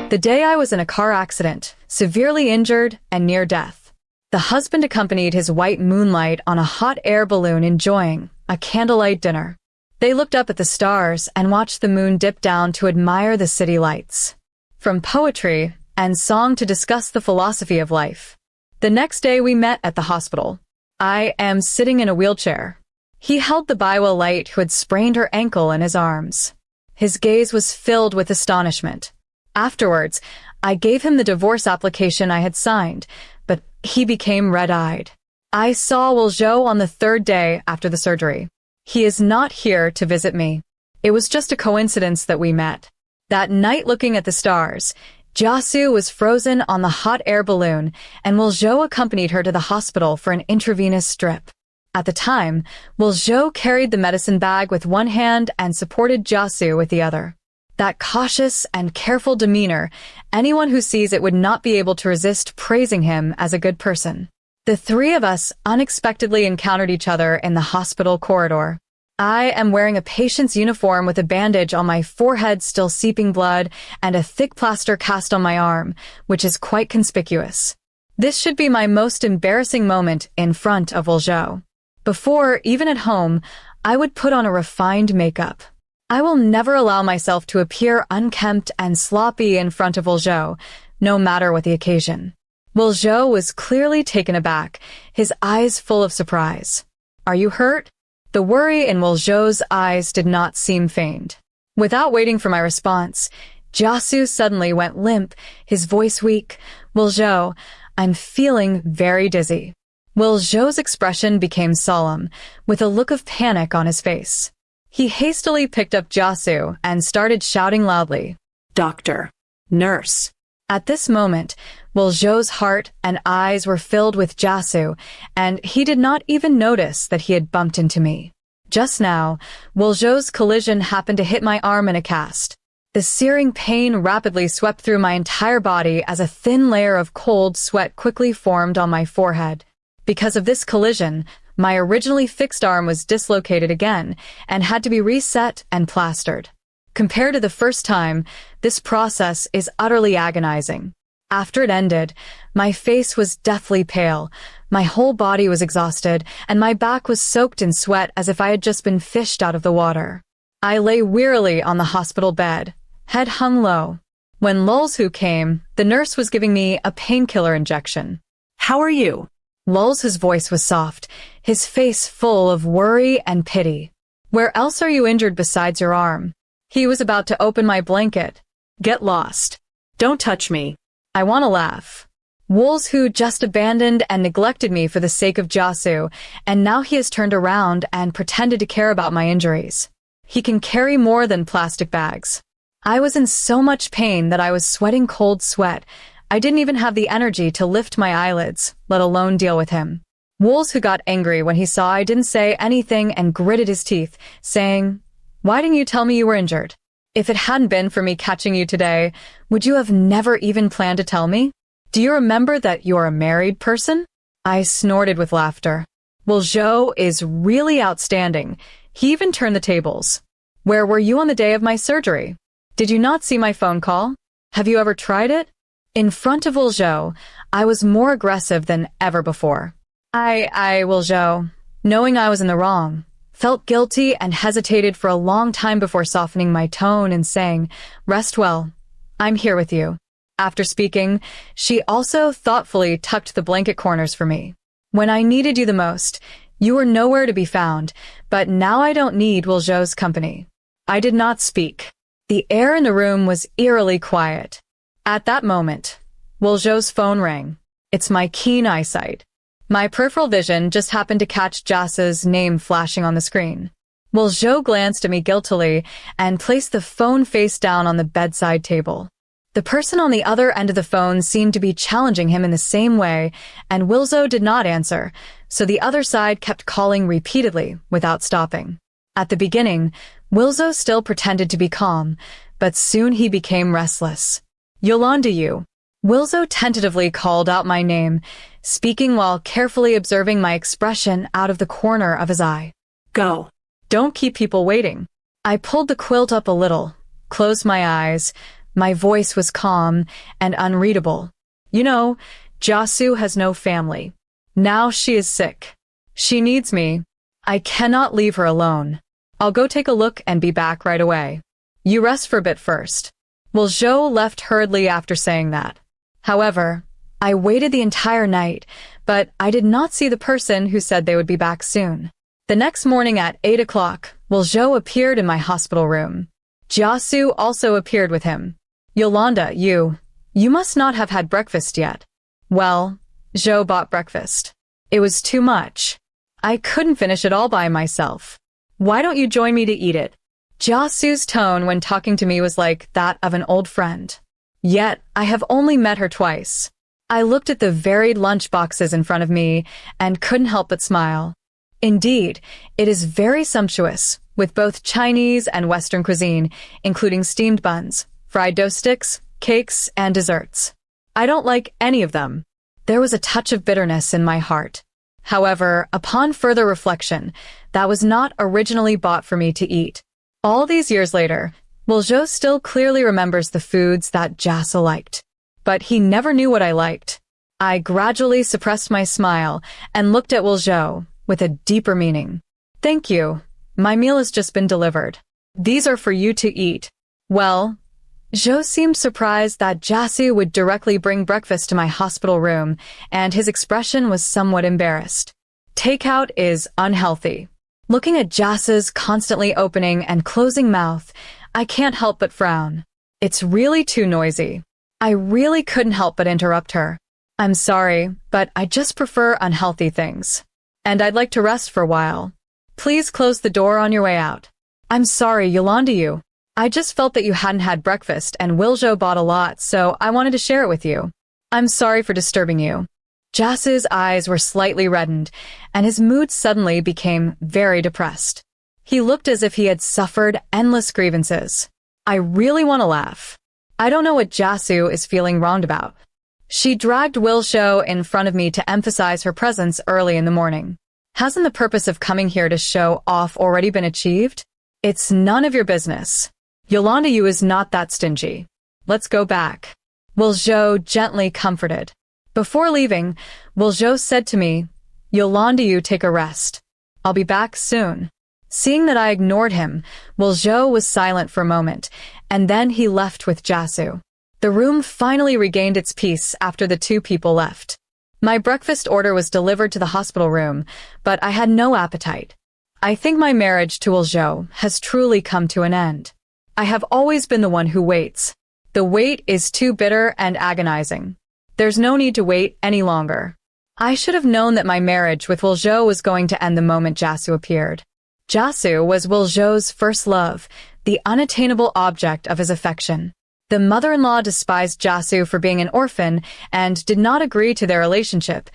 The day I was in a car accident, severely injured and near death. The husband accompanied his white moonlight on a hot air balloon enjoying a candlelight dinner. They looked up at the stars and watched the moon dip down to admire the city lights. From poetry and song to discuss the philosophy of life. The next day we met at the hospital. I am sitting in a wheelchair. He held the Biwa light who had sprained her ankle in his arms. His gaze was filled with astonishment. Afterwards, I gave him the divorce application I had signed, but he became red-eyed. I saw Wiljo on the third day after the surgery. He is not here to visit me. It was just a coincidence that we met. That night looking at the stars, Jasu was frozen on the hot air balloon, and Wiljo accompanied her to the hospital for an intravenous strip. At the time, Wiljo carried the medicine bag with one hand and supported Jasu with the other. That cautious and careful demeanor, anyone who sees it would not be able to resist praising him as a good person. The three of us unexpectedly encountered each other in the hospital corridor. I am wearing a patient's uniform with a bandage on my forehead still seeping blood and a thick plaster cast on my arm, which is quite conspicuous. This should be my most embarrassing moment in front of Wiljo. Before, even at home, I would put on a refined makeup. I will never allow myself to appear unkempt and sloppy in front of Wiljo, no matter what the occasion. Wiljo was clearly taken aback, his eyes full of surprise. "Are you hurt?" The worry in Wiljo's eyes did not seem feigned. Without waiting for my response, Jasu suddenly went limp, his voice weak. "Wiljo, I'm feeling very dizzy." Wiljo's expression became solemn, with a look of panic on his face. He hastily picked up Jasu and started shouting loudly, "Doctor! Nurse!" At this moment, Wiljo's heart and eyes were filled with Jasu, and he did not even notice that he had bumped into me. Just now, Wiljo's collision happened to hit my arm in a cast. The searing pain rapidly swept through my entire body as a thin layer of cold sweat quickly formed on my forehead. Because of this collision, my originally fixed arm was dislocated again and had to be reset and plastered. Compared to the first time, this process is utterly agonizing. After it ended, my face was deathly pale, my whole body was exhausted, and my back was soaked in sweat as if I had just been fished out of the water. I lay wearily on the hospital bed, head hung low. When Lulzhu came, the nurse was giving me a painkiller injection. "How are you?" Lulzhu's voice was soft, his face full of worry and pity. "Where else are you injured besides your arm?" He was about to open my blanket. "Get lost. Don't touch me. I want to laugh." Lulzhu just abandoned and neglected me for the sake of Jasu, and now he has turned around and pretended to care about my injuries. He can carry more than plastic bags. I was in so much pain that I was sweating cold sweat. I didn't even have the energy to lift my eyelids, let alone deal with him. Lulzhu got angry when he saw I didn't say anything and gritted his teeth, saying, "Why didn't you tell me you were injured? If it hadn't been for me catching you today, would you have never even planned to tell me? Do you remember that you're a married person?" I snorted with laughter. Wiljo is really outstanding. He even turned the tables. "Where were you on the day of my surgery? Did you not see my phone call? Have you ever tried it?" In front of Wiljo, I was more aggressive than ever before. Wiljo, knowing I was in the wrong, felt guilty and hesitated for a long time before softening my tone and saying, "Rest well. I'm here with you." After speaking, she also thoughtfully tucked the blanket corners for me. "When I needed you the most, you were nowhere to be found, but now I don't need Wiljo's company." I did not speak. The air in the room was eerily quiet. At that moment, Wiljo's phone rang. It's my keen eyesight. My peripheral vision just happened to catch Jasu's name flashing on the screen. Wiljo glanced at me guiltily and placed the phone face down on the bedside table. The person on the other end of the phone seemed to be challenging him in the same way, and Wiljo did not answer, so the other side kept calling repeatedly without stopping. At the beginning, Wiljo still pretended to be calm, but soon he became restless. "Yolanda, you." Wiljo tentatively called out my name, speaking while carefully observing my expression out of the corner of his eye. "Go. Don't keep people waiting." I pulled the quilt up a little, closed my eyes, My voice was calm and unreadable. You know, Jiasu has no family. Now she is sick. She needs me. I cannot leave her alone. I'll go take a look and be back right away. You rest for a bit first. Well, Zhou left hurriedly after saying that. However, I waited the entire night, but I did not see the person who said they would be back soon. The next morning at 8 o'clock, Will Zhou appeared in my hospital room. Jiasu also appeared with him. Yolanda, you must not have had breakfast yet. Well, Zhou bought breakfast. It was too much. I couldn't finish it all by myself. Why don't you join me to eat it? Jiasu's tone when talking to me was like that of an old friend. Yet, I have only met her twice. I looked at the varied lunch boxes in front of me and couldn't help but smile. Indeed, it is very sumptuous, with both Chinese and Western cuisine, including steamed buns, fried dough sticks, cakes, and desserts. I don't like any of them. There was a touch of bitterness in my heart. However, upon further reflection, that was not originally bought for me to eat. All these years later, Will Zhou still clearly remembers the foods that Jiasu liked. But he never knew what I liked. I gradually suppressed my smile and looked at Will Zhou with a deeper meaning. Thank you. My meal has just been delivered. These are for you to eat. Well, Zhou seemed surprised that Jiasu would directly bring breakfast to my hospital room, and his expression was somewhat embarrassed. Takeout is unhealthy. Looking at Jiasu's constantly opening and closing mouth, I can't help but frown. It's really too noisy. I really couldn't help but interrupt her. I'm sorry, but I just prefer unhealthy things. And I'd like to rest for a while. Please close the door on your way out. I'm sorry, Yolanda. I just felt that you hadn't had breakfast and Will Zhou bought a lot, so I wanted to share it with you. I'm sorry for disturbing you. Jiasu's eyes were slightly reddened, and his mood suddenly became very depressed. He looked as if he had suffered endless grievances. I really want to laugh. I don't know what Jiasu is feeling wronged about. She dragged Will Zhou in front of me to emphasize her presence early in the morning. Hasn't the purpose of coming here to show off already been achieved? It's none of your business. Yolanda Yu is not that stingy. Let's go back. Will Zhou gently comforted. Before leaving, Will Zhou said to me, Yolanda Yu, take a rest. I'll be back soon. Seeing that I ignored him, Will Zhou was silent for a moment, and then he left with Jiasu. The room finally regained its peace after the two people left. My breakfast order was delivered to the hospital room, but I had no appetite. I think my marriage to Will Zhou has truly come to an end. I have always been the one who waits. The wait is too bitter and agonizing. There's no need to wait any longer. I should have known that my marriage with Will Zhou was going to end the moment Jiasu appeared. Jiasu was Will Zhou's first love, the unattainable object of his affection. The mother-in-law despised Jiasu for being an orphan and did not agree to their relationship,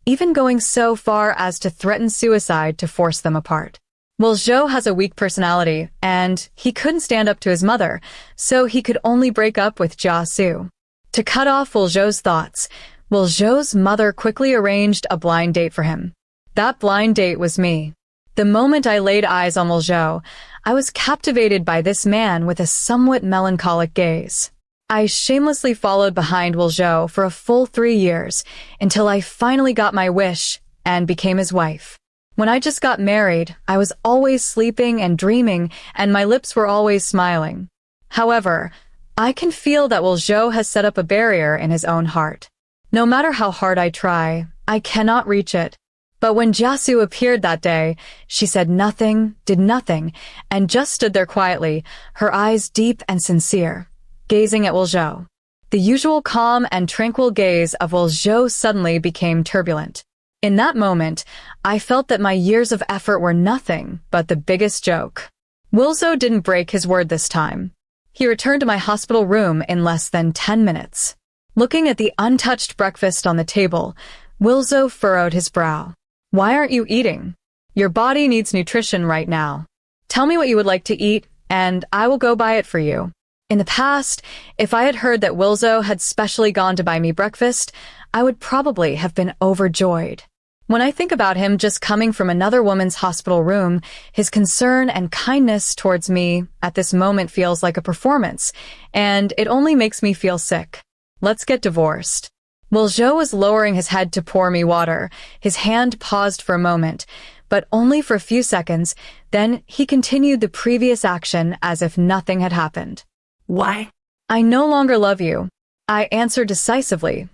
even going so far as to threaten suicide to force them apart. Will Zhou has a weak personality, and he couldn't stand up to his mother, so he could only break up with Jiasu. To cut off Will Zhou's thoughts, Will Zhou's mother quickly arranged a blind date for him. That blind date was me. The moment I laid eyes on Will Zhou, I was captivated by this man with a somewhat melancholic gaze. I shamelessly followed behind Will Zhou for a full 3 years, until I finally got my wish and became his wife. When I just got married, I was always sleeping and dreaming, and my lips were always smiling. However, I can feel that Will Zhou has set up a barrier in his own heart. No matter how hard I try, I cannot reach it. But when Jiasu appeared that day, she said nothing, did nothing, and just stood there quietly, her eyes deep and sincere, gazing at Will Zhou. The usual calm and tranquil gaze of Will Zhou suddenly became turbulent. In that moment, I felt that my years of effort were nothing but the biggest joke. Will Zhou didn't break his word this time. He returned to my hospital room in less than 10 minutes. Looking at the untouched breakfast on the table, Will Zhou furrowed his brow. Why aren't you eating? Your body needs nutrition right now. Tell me what you would like to eat, and I will go buy it for you. In the past, if I had heard that Will Zhou had specially gone to buy me breakfast, I would probably have been overjoyed. When I think about him just coming from another woman's hospital room, his concern and kindness towards me at this moment feels like a performance, and it only makes me feel sick. Let's get divorced. While Joe was lowering his head to pour me water, his hand paused for a moment, but only for a few seconds, then he continued the previous action as if nothing had happened. Why? I no longer love you. I answered decisively.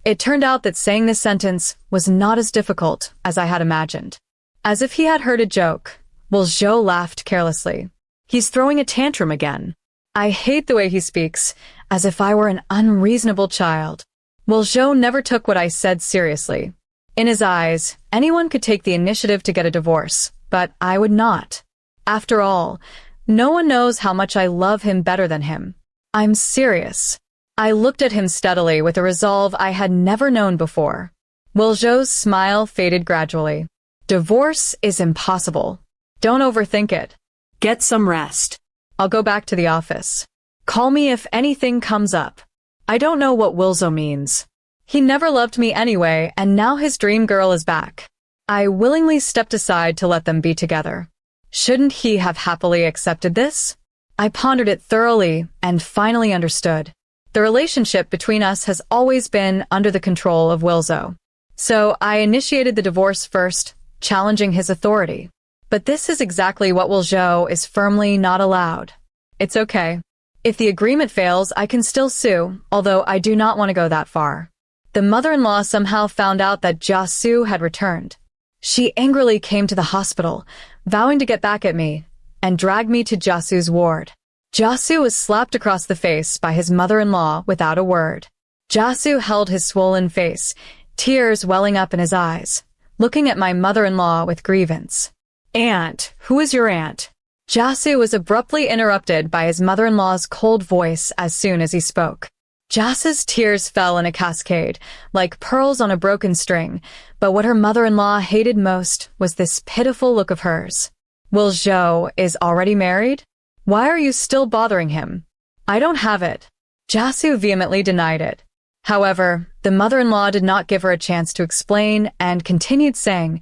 It turned out that saying this sentence was not as difficult as I had imagined. As if he had heard a joke, Will Joe laughed carelessly. He's throwing a tantrum again. I hate the way he speaks, as if I were an unreasonable child. Will Joe never took what I said seriously. In his eyes, anyone could take the initiative to get a divorce, but I would not. After all, no one knows how much I love him better than him. I'm serious. I looked at him steadily with a resolve I had never known before. Will Joe's smile faded gradually. Divorce is impossible. Don't overthink it. Get some rest. I'll go back to the office. Call me if anything comes up. I don't know what Wilzo means. He never loved me anyway, and now his dream girl is back. I willingly stepped aside to let them be together. Shouldn't he have happily accepted this? I pondered it thoroughly and finally understood. The relationship between us has always been under the control of Wilzo. So I initiated the divorce first, challenging his authority. But this is exactly what Wilzo is firmly not allowed. It's okay. If the agreement fails, I can still sue, although I do not want to go that far. The mother-in-law somehow found out that Jiasu had returned. She angrily came to the hospital, vowing to get back at me, and dragged me to Jiasu's ward. Jiasu was slapped across the face by his mother-in-law without a word. Jiasu held his swollen face, tears welling up in his eyes, looking at my mother-in-law with grievance. "Aunt, who is your aunt?" Jiasu was abruptly interrupted by his mother-in-law's cold voice as soon as he spoke. Jiasu's tears fell in a cascade, like pearls on a broken string, but what her mother-in-law hated most was this pitiful look of hers. Will Zhou is already married? Why are you still bothering him? I don't have it. Jiasu vehemently denied it. However, the mother-in-law did not give her a chance to explain and continued saying,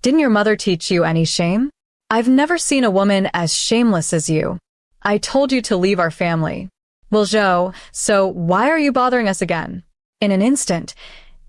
"Didn't your mother teach you any shame? I've never seen a woman as shameless as you. I told you to leave our family. Well, Zhou, so why are you bothering us again?" In an instant,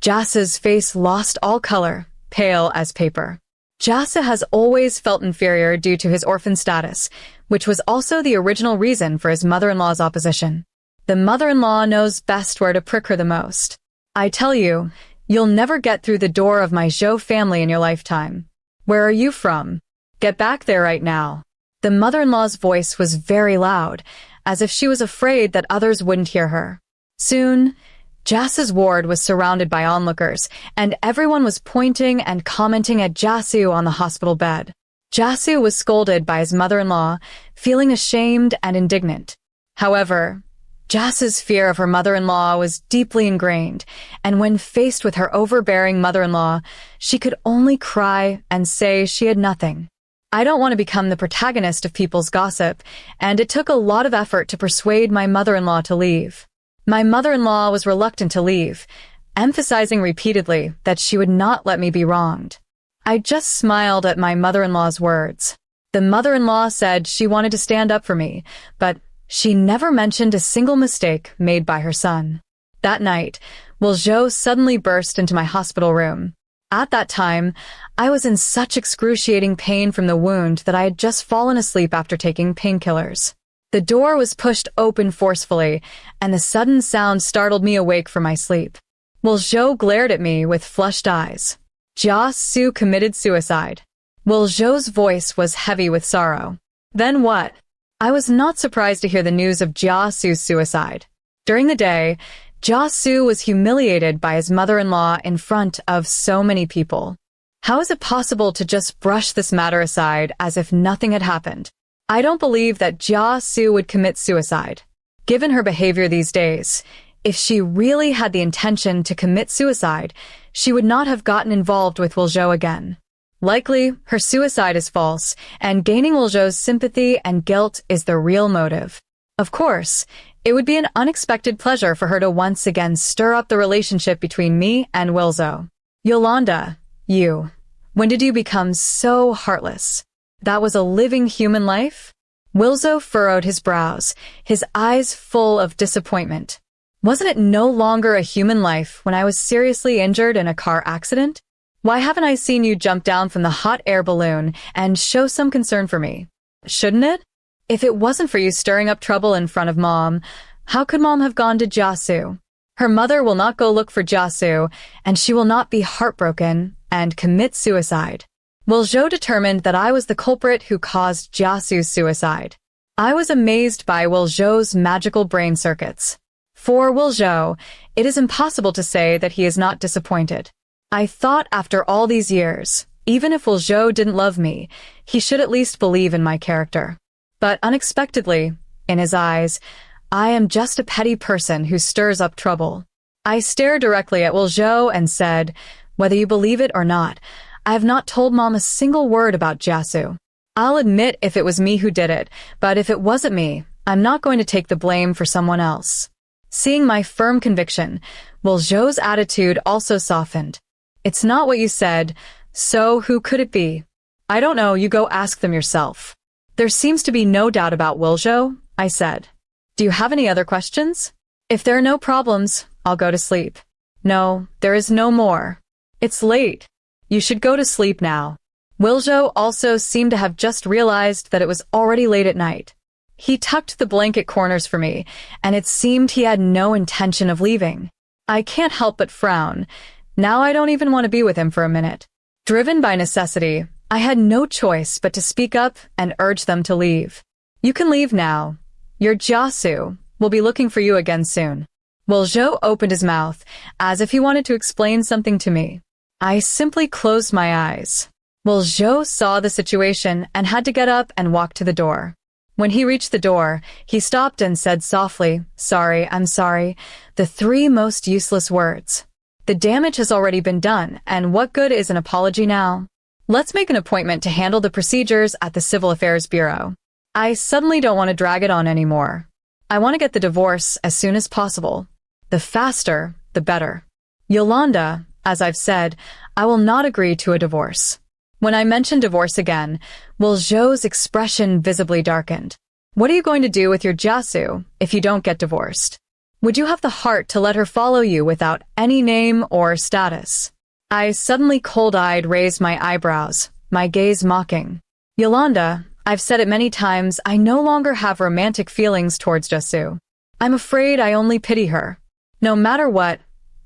Jiasu's face lost all color, pale as paper. Jiasu has always felt inferior due to his orphan status, which was also the original reason for his mother-in-law's opposition. The mother-in-law knows best where to prick her the most. I tell you, you'll never get through the door of my Zhou family in your lifetime. Where are you from? Get back there right now. The mother-in-law's voice was very loud, as if she was afraid that others wouldn't hear her. Soon, Jiasu's ward was surrounded by onlookers, and everyone was pointing and commenting at Jiasu on the hospital bed. Jiasu was scolded by his mother-in-law, feeling ashamed and indignant. However, Jiasu's fear of her mother-in-law was deeply ingrained, and when faced with her overbearing mother-in-law, she could only cry and say she had nothing. I don't want to become the protagonist of people's gossip, and it took a lot of effort to persuade my mother-in-law to leave. My mother-in-law was reluctant to leave, emphasizing repeatedly that she would not let me be wronged. I just smiled at my mother-in-law's words. The mother-in-law said she wanted to stand up for me, but she never mentioned a single mistake made by her son. That night, Will Zhou suddenly burst into my hospital room. At that time, I was in such excruciating pain from the wound that I had just fallen asleep after taking painkillers. The door was pushed open forcefully, and the sudden sound startled me awake from my sleep. Will Zhou glared at me with flushed eyes. Jiasu committed suicide. Will Zhou's voice was heavy with sorrow. Then what? I was not surprised to hear the news of Jiasu's suicide. During the day, Jiasu was humiliated by his mother-in-law in front of so many people. How is it possible to just brush this matter aside as if nothing had happened? I don't believe that Jiasu would commit suicide. Given her behavior these days, if she really had the intention to commit suicide, she would not have gotten involved with Will Zhou again. Likely, her suicide is false, and gaining Will Zhou's sympathy and guilt is the real motive. Of course, it would be an unexpected pleasure for her to once again stir up the relationship between me and Will Zhou. Yolanda, You. When did you become so heartless? That was a living human life? Wilzo furrowed his brows, his eyes full of disappointment. Wasn't it no longer a human life when I was seriously injured in a car accident? Why haven't I seen you jump down from the hot air balloon and show some concern for me? Shouldn't it? If it wasn't for you stirring up trouble in front of Mom, how could Mom have gone to Jiasu? Her mother will not go look for Jiasu, and she will not be heartbroken and commit suicide. Wilzhou determined that I was the culprit who caused Jiasu's suicide. I was amazed by Wilzhou's magical brain circuits. For Wilzhou, it is impossible to say that he is not disappointed. I thought after all these years, even if Wilzhou didn't love me, he should at least believe in my character. But unexpectedly, in his eyes, I am just a petty person who stirs up trouble. I stared directly at Wilzhou and said, whether you believe it or not, I have not told Mom a single word about Jiasu. I'll admit if it was me who did it, but if it wasn't me, I'm not going to take the blame for someone else. Seeing my firm conviction, Wilzhou's attitude also softened. It's not what you said, so who could it be? I don't know, you go ask them yourself. There seems to be no doubt about Wilzhou, I said. Do you have any other questions? If there are no problems, I'll go to sleep. No, there is no more. It's late. You should go to sleep now. Wilzhou also seemed to have just realized that it was already late at night. He tucked the blanket corners for me, and it seemed he had no intention of leaving. I can't help but frown. Now I don't even want to be with him for a minute. Driven by necessity, I had no choice but to speak up and urge them to leave. You can leave now. Your Jiasu will be looking for you again soon. Wilzhou opened his mouth, as if he wanted to explain something to me. I simply closed my eyes. Wilzhou saw the situation and had to get up and walk to the door. When he reached the door, he stopped and said softly, "Sorry, I'm sorry," the three most useless words. The damage has already been done, and what good is an apology now? Let's make an appointment to handle the procedures at the Civil Affairs Bureau. I suddenly don't want to drag it on anymore. I want to get the divorce as soon as possible. The faster, the better. Yolanda, as I've said, I will not agree to a divorce. When I mentioned divorce again, Wilzhou's expression visibly darkened. What are you going to do with your Jiasu if you don't get divorced? Would you have the heart to let her follow you without any name or status? I suddenly cold-eyed raised my eyebrows, my gaze mocking. Yolanda, I've said it many times, I no longer have romantic feelings towards Jiasu. I'm afraid I only pity her. No matter what,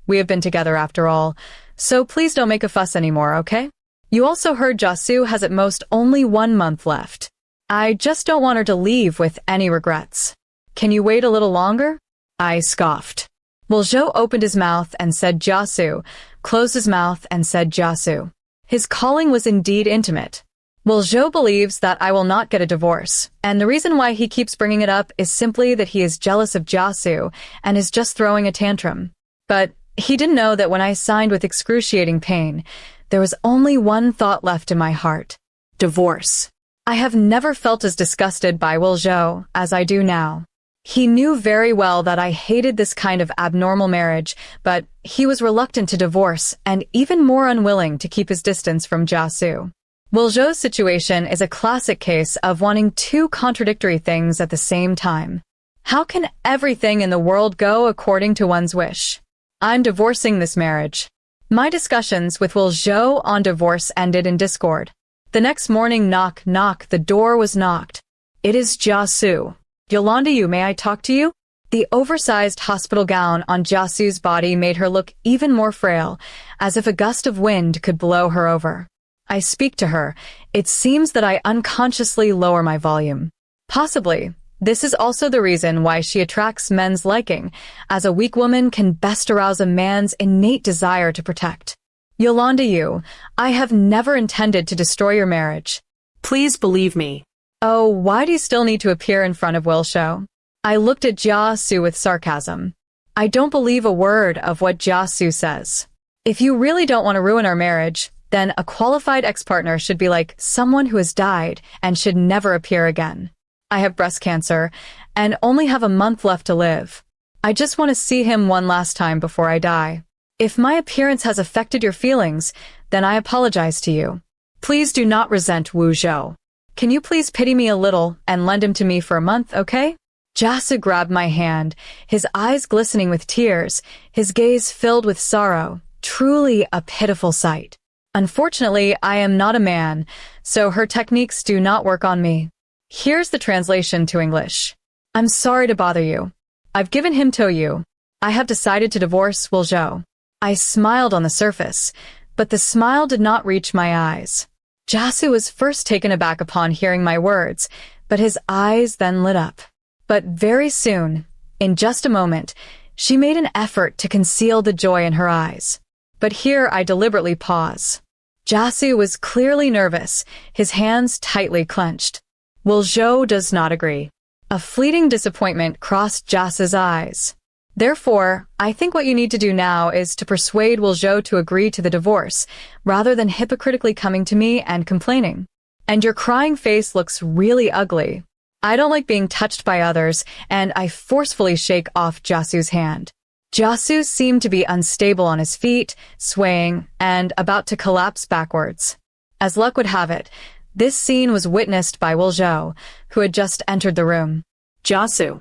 we have been together after all, so please don't make a fuss anymore, okay? You also heard Jiasu has at most only 1 month left. I just don't want her to leave with any regrets. Can you wait a little longer? I scoffed. Wilzhou opened his mouth and said Jiasu, closed his mouth and said Jiasu. His calling was indeed intimate. Wilzhou believes that I will not get a divorce, and the reason why he keeps bringing it up is simply that he is jealous of Jiasu and is just throwing a tantrum. But he didn't know that when I signed with excruciating pain, there was only one thought left in my heart: divorce. I have never felt as disgusted by Wilzhou as I do now. He knew very well that I hated this kind of abnormal marriage, but he was reluctant to divorce and even more unwilling to keep his distance from Jiasu. Wilzhou's situation is a classic case of wanting two contradictory things at the same time. How can everything in the world go according to one's wish? I'm divorcing this marriage. My discussions with Wilzhou on divorce ended in discord. The next morning, knock, knock, the door was knocked. It is Jiasu. Yolanda, may I talk to you? The oversized hospital gown on Jiasu's body made her look even more frail, as if a gust of wind could blow her over. I speak to her. It seems that I unconsciously lower my volume. Possibly, this is also the reason why she attracts men's liking, as a weak woman can best arouse a man's innate desire to protect. Yolanda, I have never intended to destroy your marriage. Please believe me. Oh, why do you still need to appear in front of Wilzhou? I looked at Jiasu with sarcasm. I don't believe a word of what Jiasu says. If you really don't want to ruin our marriage, then a qualified ex-partner should be like someone who has died and should never appear again. I have breast cancer and only have a month left to live. I just want to see him one last time before I die. If my appearance has affected your feelings, Then I apologize to you. Please do not resent Wu Zhou. Can you please pity me a little and lend him to me for a month, okay? Jiasu grabbed my hand, his eyes glistening with tears, his gaze filled with sorrow, truly a pitiful sight. Unfortunately, I am not a man, so her techniques do not work on me. Here's the translation to English. I'm sorry to bother you. I've given him to you. I have decided to divorce Wu Zhou. I smiled on the surface, but the smile did not reach my eyes. Jiasu was first taken aback upon hearing my words, but his eyes then lit up. But very soon, in just a moment, she made an effort to conceal the joy in her eyes. But here I deliberately pause. Jiasu was clearly nervous, his hands tightly clenched. Wu Zhou does not agree. A fleeting disappointment crossed Jiasu's eyes. Therefore, I think what you need to do now is to persuade Wu Zhou to agree to the divorce, rather than hypocritically coming to me and complaining. And your crying face looks really ugly. I don't like being touched by others, and I forcefully shake off Jiasu's hand. Jiasu seemed to be unstable on his feet, swaying, and about to collapse backwards. As luck would have it, this scene was witnessed by Wu Zhou, who had just entered the room. Jiasu.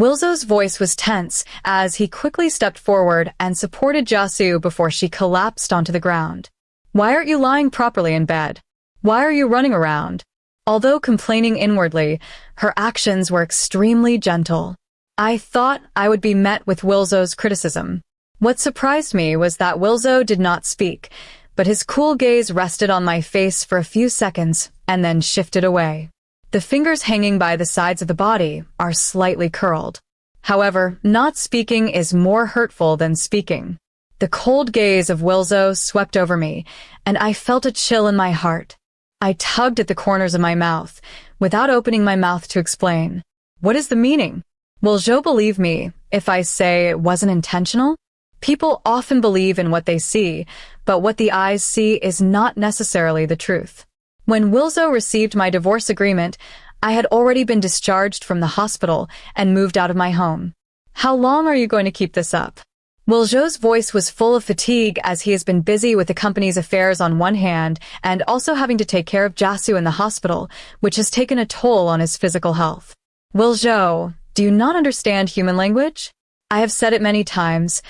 Wu Zhou's voice was tense as he quickly stepped forward and supported Jiasu before she collapsed onto the ground. Why aren't you lying properly in bed? Why are you running around? Although complaining inwardly, her actions were extremely gentle. I thought I would be met with Wu Zhou's criticism. What surprised me was that Wu Zhou did not speak, but his cool gaze rested on my face for a few seconds and then shifted away. The fingers hanging by the sides of the body are slightly curled. However, not speaking is more hurtful than speaking. The cold gaze of Wu Zhou swept over me, and I felt a chill in my heart. I tugged at the corners of my mouth, without opening my mouth to explain. What is the meaning? Will Zhou believe me if I say it wasn't intentional? People often believe in what they see, but what the eyes see is not necessarily the truth. When Wu Zhou received my divorce agreement, I had already been discharged from the hospital and moved out of my home. How long are you going to keep this up? Wu Zhou's voice was full of fatigue as he has been busy with the company's affairs on one hand and also having to take care of Jiasu in the hospital, which has taken a toll on his physical health. Wu Zhou, do you not understand human language? I have said it many times.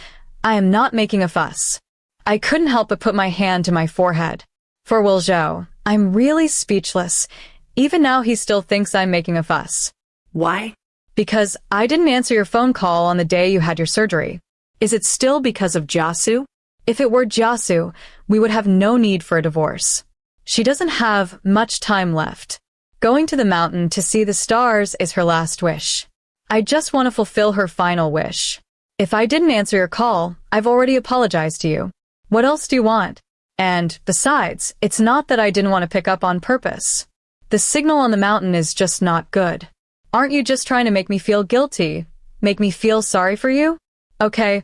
I am not making a fuss. I couldn't help but put my hand to my forehead. For Wu Zhou, I'm really speechless. Even now he still thinks I'm making a fuss. Why? Because I didn't answer your phone call on the day you had your surgery. Is it still because of Jiasu? If it were Jiasu, we would have no need for a divorce. She doesn't have much time left. Going to the mountain to see the stars is her last wish. I just want to fulfill her final wish. If I didn't answer your call, I've already apologized to you. What else do you want? And, besides, it's not that I didn't want to pick up on purpose. The signal on the mountain is just not good. Aren't you just trying to make me feel guilty? Make me feel sorry for you? Okay,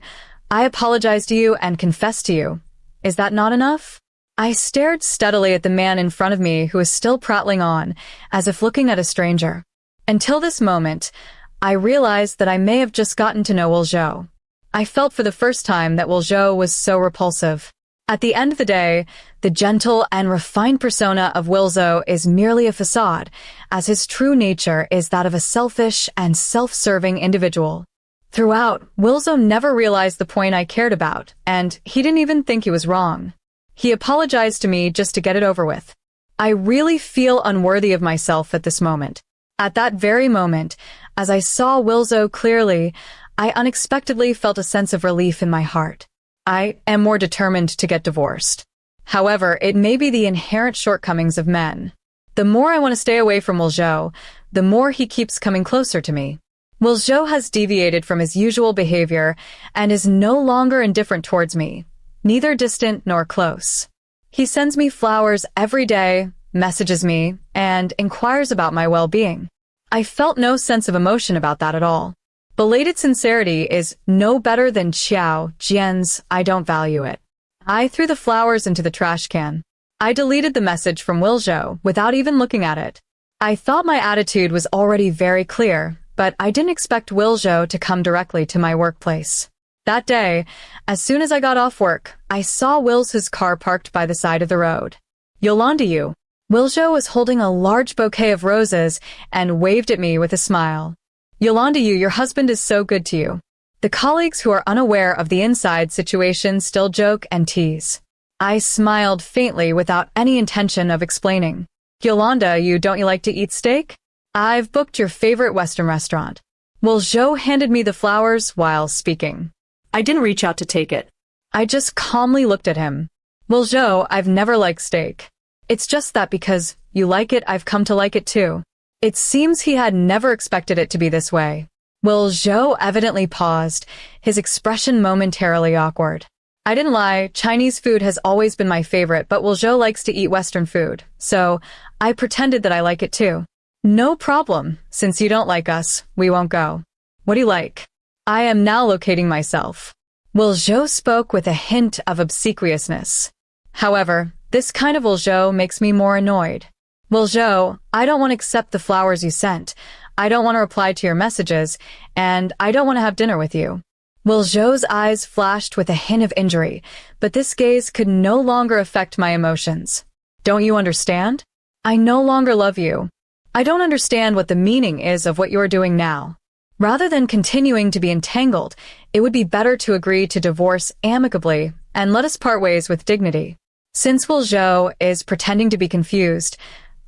I apologize to you and confess to you. Is that not enough? I stared steadily at the man in front of me who was still prattling on, as if looking at a stranger. Until this moment, I realized that I may have just gotten to know Wu Zhou. I felt for the first time that Wu Zhou was so repulsive. At the end of the day, the gentle and refined persona of Wu Zhou is merely a facade, as his true nature is that of a selfish and self-serving individual. Throughout, Wu Zhou never realized the point I cared about, and he didn't even think he was wrong. He apologized to me just to get it over with. I really feel unworthy of myself at this moment. At that very moment, as I saw Wu Zhou clearly, I unexpectedly felt a sense of relief in my heart. I am more determined to get divorced. However, it may be the inherent shortcomings of men. The more I want to stay away from Wu Zhou, the more he keeps coming closer to me. Wu Zhou has deviated from his usual behavior and is no longer indifferent towards me, neither distant nor close. He sends me flowers every day, messages me, and inquires about my well-being. I felt no sense of emotion about that at all. Belated sincerity is no better than Xiao Jian's "I don't value it." I threw the flowers into the trash can. I deleted the message from Wu Zhou without even looking at it. I thought my attitude was already very clear, but I didn't expect Wu Zhou to come directly to my workplace. That day, as soon as I got off work, I saw Will's car parked by the side of the road. Yolanda, you. Wiljo was holding a large bouquet of roses and waved at me with a smile. Yolanda, your husband is so good to you. The colleagues who are unaware of the inside situation still joke and tease. I smiled faintly without any intention of explaining. Yolanda, don't you like to eat steak? I've booked your favorite Western restaurant. Wiljo handed me the flowers while speaking. I didn't reach out to take it. I just calmly looked at him. Wiljo, I've never liked steak. It's just that because you like it, I've come to like it too. It seems he had never expected it to be this way. Wiljo evidently paused, his expression momentarily awkward. I didn't lie, Chinese food has always been my favorite, but Wiljo likes to eat Western food, so I pretended that I like it too. No problem, since you don't like us, we won't go. What do you like? I am now locating myself. Wiljo spoke with a hint of obsequiousness. However, this kind of Wiljo makes me more annoyed. Wiljo, I don't want to accept the flowers you sent. I don't want to reply to your messages, and I don't want to have dinner with you. Wiljo's eyes flashed with a hint of injury, but this gaze could no longer affect my emotions. Don't you understand? I no longer love you. I don't understand what the meaning is of what you are doing now. Rather than continuing to be entangled, it would be better to agree to divorce amicably and let us part ways with dignity. Since Wiljo is pretending to be confused,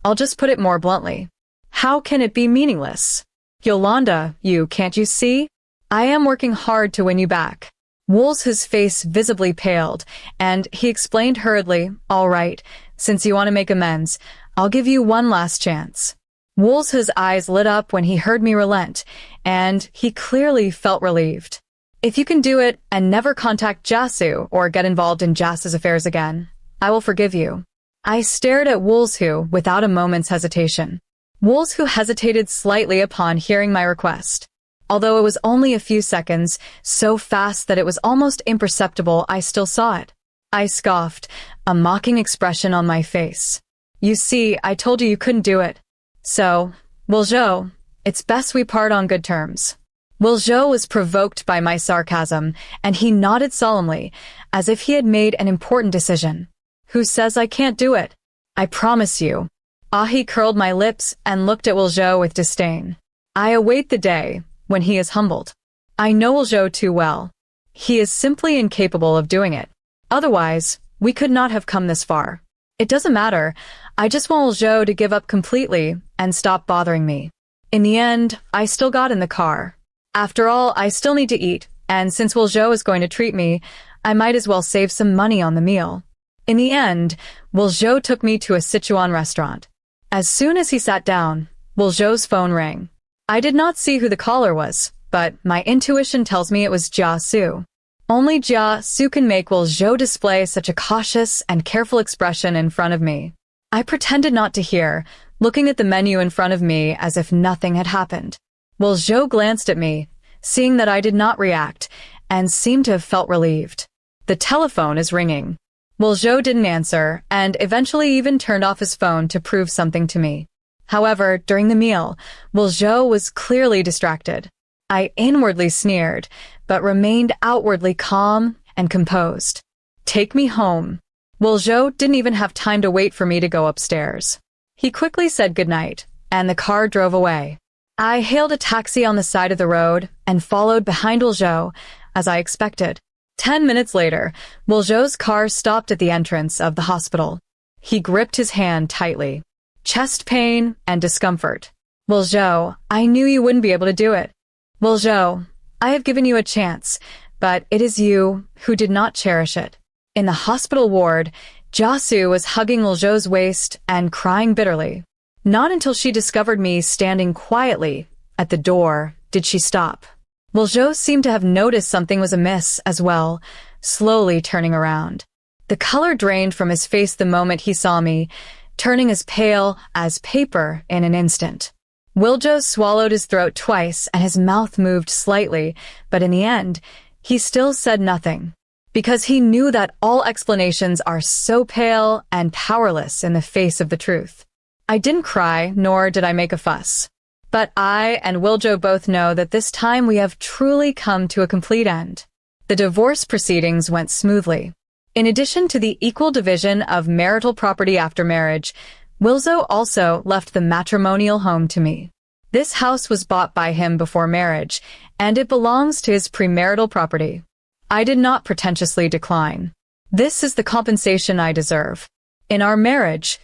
I'll just put it more bluntly. How can it be meaningless? Yolanda, can't you see? I am working hard to win you back. His face visibly paled, and he explained hurriedly, all right, since you want to make amends, I'll give you one last chance. His eyes lit up when he heard me relent, and he clearly felt relieved. If you can do it and never contact Jasu or get involved in Jasu's affairs again, I will forgive you. I stared at Woolshu without a moment's hesitation. Woolshu hesitated slightly upon hearing my request. Although it was only a few seconds, so fast that it was almost imperceptible, I still saw it. I scoffed, a mocking expression on my face. You see, I told you couldn't do it. So, Wiljo, it's best we part on good terms. Wiljo was provoked by my sarcasm, and he nodded solemnly, as if he had made an important decision. Who says I can't do it? I promise you. Ahi curled my lips and looked at Wiljo with disdain. I await the day when he is humbled. I know Wiljo too well. He is simply incapable of doing it. Otherwise, we could not have come this far. It doesn't matter. I just want Wiljo to give up completely and stop bothering me. In the end, I still got in the car. After all, I still need to eat, and since Wiljo is going to treat me, I might as well save some money on the meal. In the end, Wiljo took me to a Sichuan restaurant. As soon as he sat down, Wiljo's phone rang. I did not see who the caller was, but my intuition tells me it was Jia Su. Only Jia Su can make Wiljo display such a cautious and careful expression in front of me. I pretended not to hear, looking at the menu in front of me as if nothing had happened. Wiljo glanced at me, seeing that I did not react, and seemed to have felt relieved. The telephone is ringing. Wiljo didn't answer, and eventually even turned off his phone to prove something to me. However, during the meal, Wiljo was clearly distracted. I inwardly sneered, but remained outwardly calm and composed. Take me home. Wiljo didn't even have time to wait for me to go upstairs. He quickly said goodnight, and the car drove away. I hailed a taxi on the side of the road and followed behind Wiljo, as I expected. 10 minutes later, Wiljo's car stopped at the entrance of the hospital. He gripped his hand tightly. Chest pain and discomfort. Wiljo, I knew you wouldn't be able to do it. Wiljo, I have given you a chance, but it is you who did not cherish it. In the hospital ward, Jasu was hugging Wiljo's waist and crying bitterly. Not until she discovered me standing quietly at the door did she stop. Wiljo seemed to have noticed something was amiss as well, slowly turning around. The color drained from his face the moment he saw me, turning as pale as paper in an instant. Wiljo swallowed his throat twice and his mouth moved slightly, but in the end, he still said nothing, because he knew that all explanations are so pale and powerless in the face of the truth. I didn't cry, nor did I make a fuss. But I and Wiljo both know that this time we have truly come to a complete end. The The divorce proceedings went smoothly. In addition to the equal division of marital property after marriage, Wilzo also left the matrimonial home to me. This house was bought by him before marriage, and it belongs to his premarital property. I did not pretentiously decline. This is the compensation I deserve. In our marriage,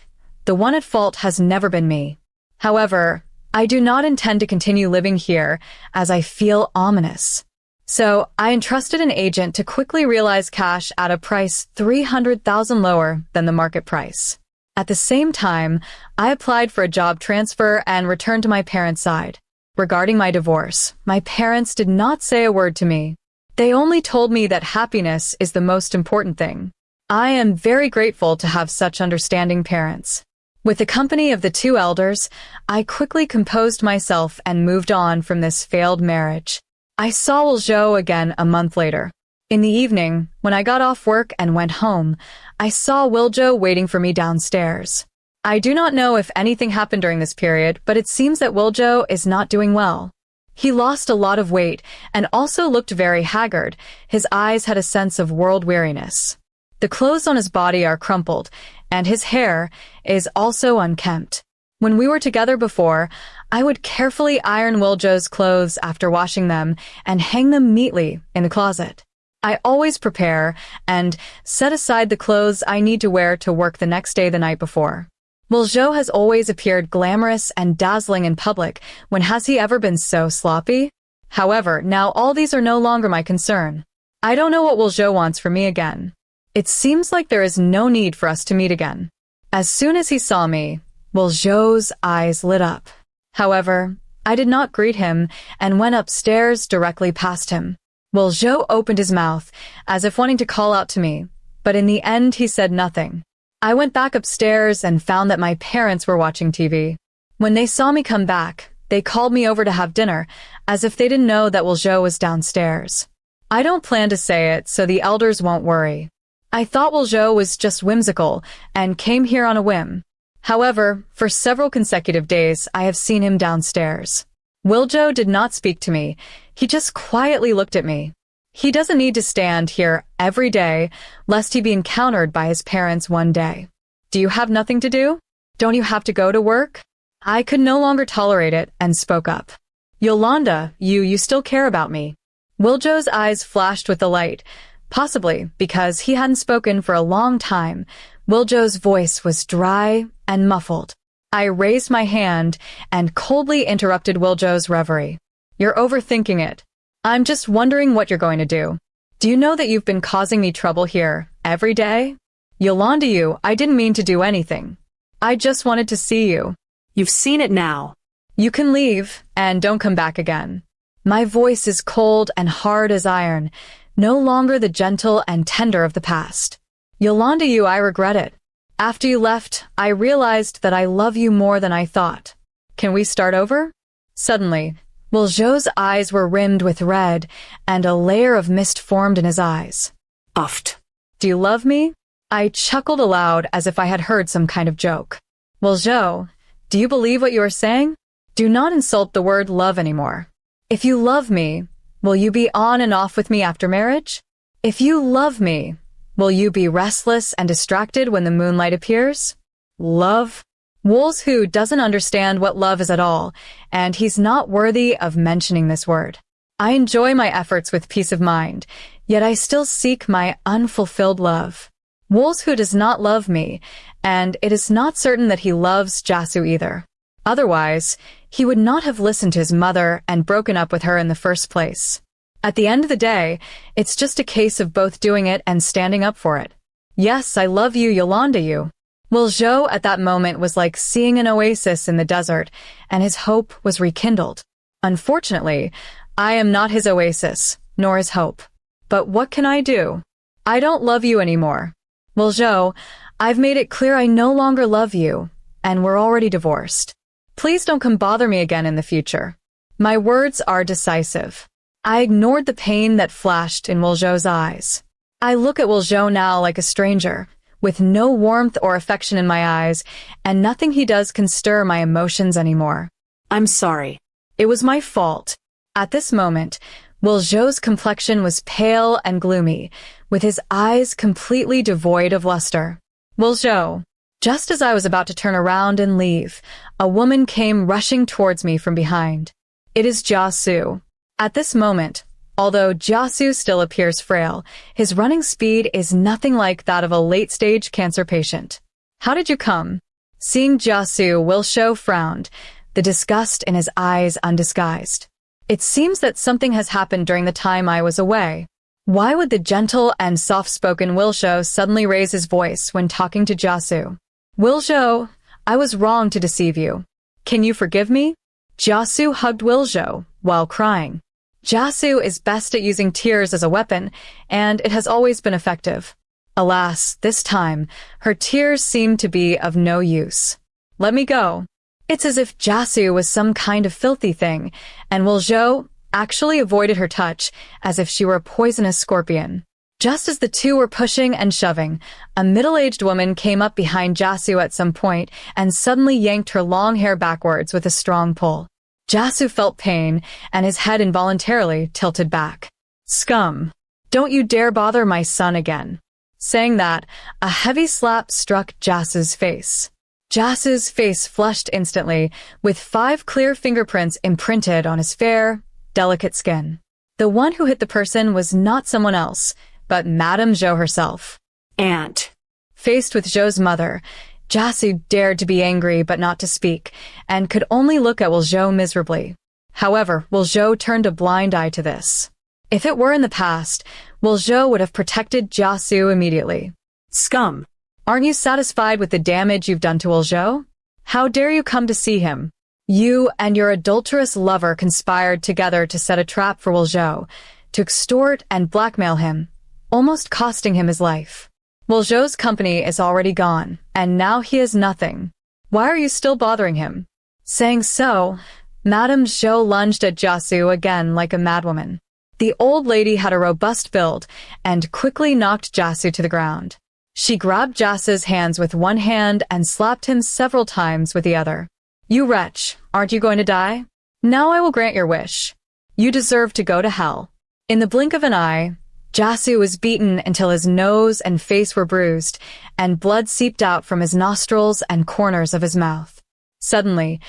the one at fault has never been me. However, I do not intend to continue living here as I feel ominous. So, I entrusted an agent to quickly realize cash at a price 300,000 lower than the market price. At the same time, I applied for a job transfer and returned to my parents' side. Regarding my divorce, my parents did not say a word to me. They only told me that happiness is the most important thing. I am very grateful to have such understanding parents. With the company of the two elders, I quickly composed myself and moved on from this failed marriage. I saw Wiljo again a month later. In the evening, when I got off work and went home, I saw Wiljo waiting for me downstairs. I do not know if anything happened during this period, but it seems that Wiljo is not doing well. He lost a lot of weight and also looked very haggard. His eyes had a sense of world weariness. The clothes on his body are crumpled, and his hair is also unkempt. When we were together before, I would carefully iron Wiljo's clothes after washing them and hang them neatly in the closet. I always prepare and set aside the clothes I need to wear to work the next day the night before. Wiljo has always appeared glamorous and dazzling in public. When has he ever been so sloppy? However, now all these are no longer my concern. I don't know what Wiljo wants from me again. It seems like there is no need for us to meet again. As soon as he saw me, Wiljo's eyes lit up. However, I did not greet him and went upstairs directly past him. Wiljo opened his mouth, as if wanting to call out to me, but in the end he said nothing. I went back upstairs and found that my parents were watching TV. When they saw me come back, they called me over to have dinner, as if they didn't know that Wiljo was downstairs. I don't plan to say it, so the elders won't worry. I thought Wiljo was just whimsical and came here on a whim. However, for several consecutive days, I have seen him downstairs. Wiljo did not speak to me. He just quietly looked at me. He doesn't need to stand here every day, lest he be encountered by his parents one day. Do you have nothing to do? Don't you have to go to work? I could no longer tolerate it and spoke up. Yolanda, you still care about me. Wiljo's eyes flashed with the light, possibly because he hadn't spoken for a long time. Wiljo's voice was dry and muffled. I raised my hand and coldly interrupted Wiljo's reverie. You're overthinking it. I'm just wondering what you're going to do. Do you know that you've been causing me trouble here every day? Yolanda, I didn't mean to do anything. I just wanted to see you. You've seen it now. You can leave and don't come back again. My voice is cold and hard as iron, no longer the gentle and tender of the past. Yolanda, I regret it. After you left, I realized that I love you more than I thought. Can we start over? Suddenly, Wiljo's eyes were rimmed with red, and a layer of mist formed in his eyes. Uffed. Do you love me? I chuckled aloud as if I had heard some kind of joke. Wiljo, do you believe what you are saying? Do not insult the word love anymore. If you love me, will you be on and off with me after marriage? If you love me, will you be restless and distracted when the moonlight appears? Love? Wilzo doesn't understand what love is at all, and he's not worthy of mentioning this word. I enjoy my efforts with peace of mind, yet I still seek my unfulfilled love. Wilzo does not love me, and it is not certain that he loves Jasu either. Otherwise, he would not have listened to his mother and broken up with her in the first place. At the end of the day, it's just a case of both doing it and standing up for it. Yes, I love you, Yolanda. Wiljo at that moment was like seeing an oasis in the desert, and his hope was rekindled. Unfortunately, I am not his oasis, nor his hope. But what can I do? I don't love you anymore. Wiljo, I've made it clear I no longer love you, and we're already divorced. Please don't come bother me again in the future. My words are decisive. I ignored the pain that flashed in Wiljo's eyes. I look at Wiljo now like a stranger, with no warmth or affection in my eyes, and nothing he does can stir my emotions anymore. I'm sorry. It was my fault. At this moment, Will Zhou's complexion was pale and gloomy, with his eyes completely devoid of luster. Will Zhou. Just as I was about to turn around and leave, a woman came rushing towards me from behind. It is Jia Su. At this moment, although Jia Su still appears frail, his running speed is nothing like that of a late-stage cancer patient. How did you come? Seeing Jia Su, Will Zhou frowned, the disgust in his eyes undisguised. It seems that something has happened during the time I was away. Why would the gentle and soft-spoken Will Zhou suddenly raise his voice when talking to Jia Su? Will Zhou, I was wrong to deceive you. Can you forgive me? Jia Su hugged Will Zhou while crying. Jia Su is best at using tears as a weapon, and it has always been effective. Alas, this time, her tears seemed to be of no use. Let me go. It's as if Jia Su was some kind of filthy thing, and Will Zhou actually avoided her touch as if she were a poisonous scorpion. Just as the two were pushing and shoving, a middle-aged woman came up behind Jia Su at some point and suddenly yanked her long hair backwards with a strong pull. Jia Su felt pain, and his head involuntarily tilted back. Scum! Don't you dare bother my son again. Saying that, a heavy slap struck Jia Su's face. Jia Su's face flushed instantly, with 5 clear fingerprints imprinted on his fair, delicate skin. The one who hit the person was not someone else, but Madame Zhou herself. Aunt. Faced with Zhou's mother, Jia Su dared to be angry but not to speak, and could only look at Will Zhou miserably. However, Will Zhou turned a blind eye to this. If it were in the past, Will Zhou would have protected Jia Su immediately. Scum. Aren't you satisfied with the damage you've done to Will Zhou? How dare you come to see him? You and your adulterous lover conspired together to set a trap for Will Zhou, to extort and blackmail him, almost costing him his life. Will Zhou's company is already gone, and now he has nothing. Why are you still bothering him? Saying so, Madame Zhou lunged at Jia Su again like a madwoman. The old lady had a robust build and quickly knocked Jia Su to the ground. She grabbed Jia Su's hands with one hand and slapped him several times with the other. You wretch, aren't you going to die? Now I will grant your wish. You deserve to go to hell. In the blink of an eye, Jia Su was beaten until his nose and face were bruised, and blood seeped out from his nostrils and corners of his mouth. Suddenly,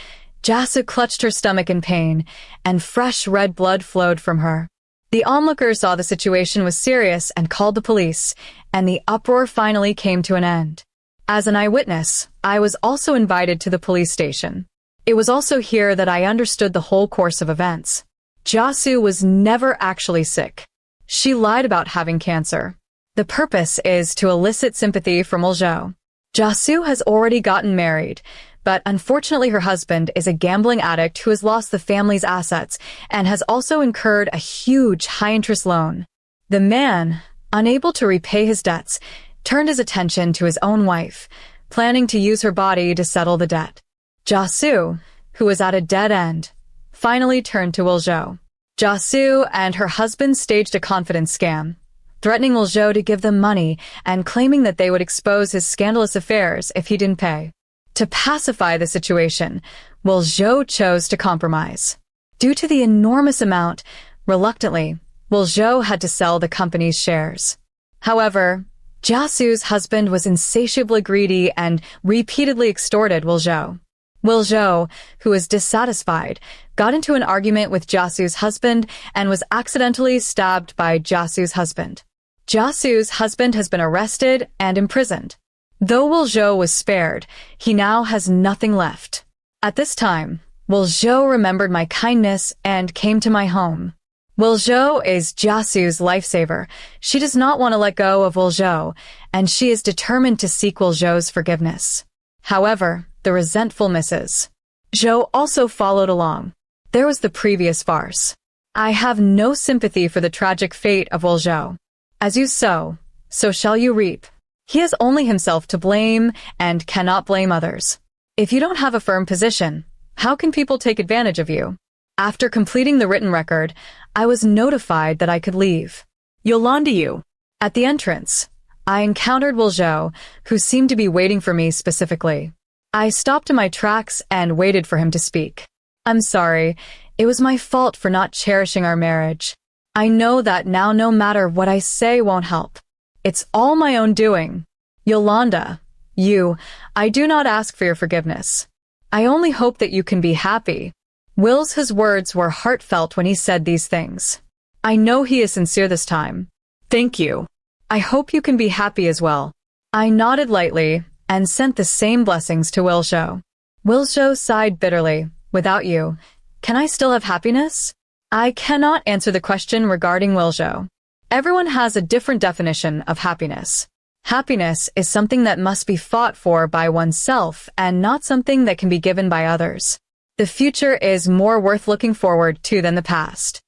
Jia Su clutched her stomach in pain, and fresh red blood flowed from her. The onlooker saw the situation was serious and called the police, and the uproar finally came to an end. As an eyewitness, I was also invited to the police station. It was also here that I understood the whole course of events. Jia Su was never actually sick. She lied about having cancer. The purpose is to elicit sympathy from Will Zhou. Jia Su has already gotten married, but unfortunately her husband is a gambling addict who has lost the family's assets and has also incurred a huge high-interest loan. The man, unable to repay his debts, turned his attention to his own wife, planning to use her body to settle the debt. Jia Su, who was at a dead end, finally turned to Will Zhou. Jia Su and her husband staged a confidence scam, threatening Will Zhou to give them money and claiming that they would expose his scandalous affairs if he didn't pay. To pacify the situation, Will Zhou chose to compromise. Due to the enormous amount, reluctantly, Will Zhou had to sell the company's shares. However, Jia Su's husband was insatiably greedy and repeatedly extorted Will Zhou. Will Zhou, who was dissatisfied, got into an argument with Jia Su's husband and was accidentally stabbed by Jia Su's husband. Jia Su's husband has been arrested and imprisoned. Though Will Zhou was spared, he now has nothing left. At this time, Will Zhou remembered my kindness and came to my home. Will Zhou is Jia Su's lifesaver. She does not want to let go of Will Zhou, and she is determined to seek Will Zhou's forgiveness. However, the resentful Mrs. Zhou also followed along. There was the previous farce. I have no sympathy for the tragic fate of Will Zhou. As you sow, so shall you reap. He has only himself to blame and cannot blame others. If you don't have a firm position, how can people take advantage of you? After completing the written record, I was notified that I could leave. Yolanda you. At the entrance, I encountered Will Zhou, who seemed to be waiting for me specifically. I stopped in my tracks and waited for him to speak. I'm sorry, it was my fault for not cherishing our marriage. I know that now no matter what I say won't help. It's all my own doing. Yolanda, I do not ask for your forgiveness. I only hope that you can be happy. His words were heartfelt when he said these things. I know he is sincere this time. Thank you. I hope you can be happy as well. I nodded lightly and sent the same blessings to Wilsho. Wilsho sighed bitterly. Without you, can I still have happiness? I cannot answer the question regarding Wilsho. Everyone has a different definition of happiness. Happiness is something that must be fought for by oneself and not something that can be given by others. The future is more worth looking forward to than the past.